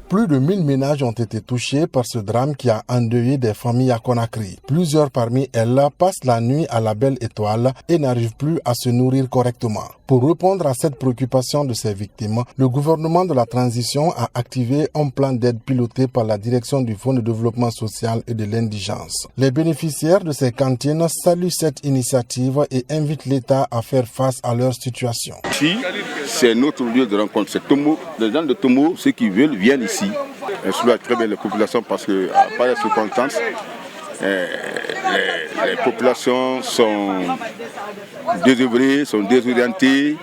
Plus de 1000 ménages ont été touchés par ce drame qui a endeuillé des familles à Conakry. Plusieurs parmi elles passent la nuit à la Belle Étoile et n'arrivent plus à se nourrir correctement. Pour répondre à cette préoccupation de ces victimes, le gouvernement de la transition a activé un plan d'aide piloté par la direction du Fonds de développement social et de l'indigence. Les bénéficiaires de ces cantines saluent cette initiative et invitent l'État à faire face à leur situation. Ici, c'est notre lieu de rencontre. C'est Tomo. Les gens de Tomo, ceux qui veulent, viennent ici. Elles soulagent très bien les populations parce que, à part les circonstances, les populations sont désœuvrées, sont désorientées.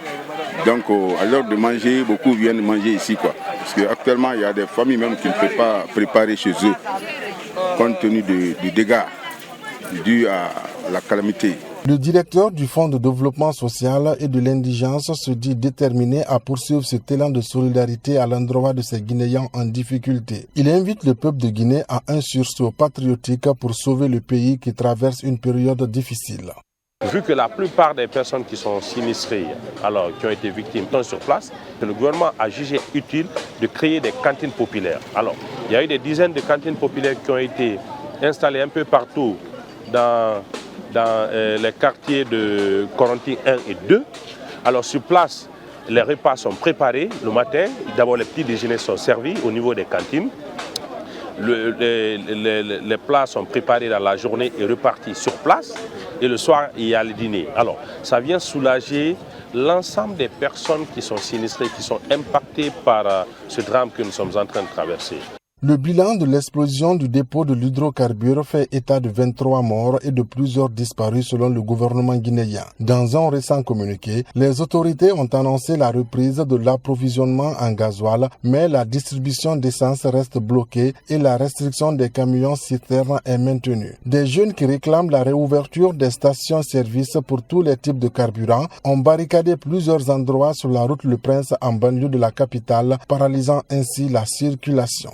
Donc, à l'heure de manger, beaucoup viennent manger ici, quoi. Parce qu'actuellement, il y a des familles même qui ne peuvent pas préparer chez eux, compte tenu du dégât dû à la calamité. Le directeur du Fonds de développement social et de l'indigence se dit déterminé à poursuivre cet élan de solidarité à l'endroit de ces Guinéens en difficulté. Il invite le peuple de Guinée à un sursaut patriotique pour sauver le pays qui traverse une période difficile. Vu que la plupart des personnes qui sont sinistrées, qui ont été victimes, sont sur place, le gouvernement a jugé utile de créer des cantines populaires. Alors, il y a eu des dizaines de cantines populaires qui ont été installées un peu partout dans les quartiers de Corentin 1 et 2. Alors sur place, les repas sont préparés le matin. D'abord, les petits déjeuners sont servis au niveau des cantines. Les plats sont préparés dans la journée et repartis sur place. Et le soir, il y a le dîner. Alors, ça vient soulager l'ensemble des personnes qui sont sinistrées, qui sont impactées par ce drame que nous sommes en train de traverser. Le bilan de l'explosion du dépôt de l'hydrocarbure fait état de 23 morts et de plusieurs disparus selon le gouvernement guinéen. Dans un récent communiqué, les autorités ont annoncé la reprise de l'approvisionnement en gasoil, mais la distribution d'essence reste bloquée et la restriction des camions citernes est maintenue. Des jeunes qui réclament la réouverture des stations-service pour tous les types de carburants ont barricadé plusieurs endroits sur la route Le Prince en banlieue de la capitale, paralysant ainsi la circulation.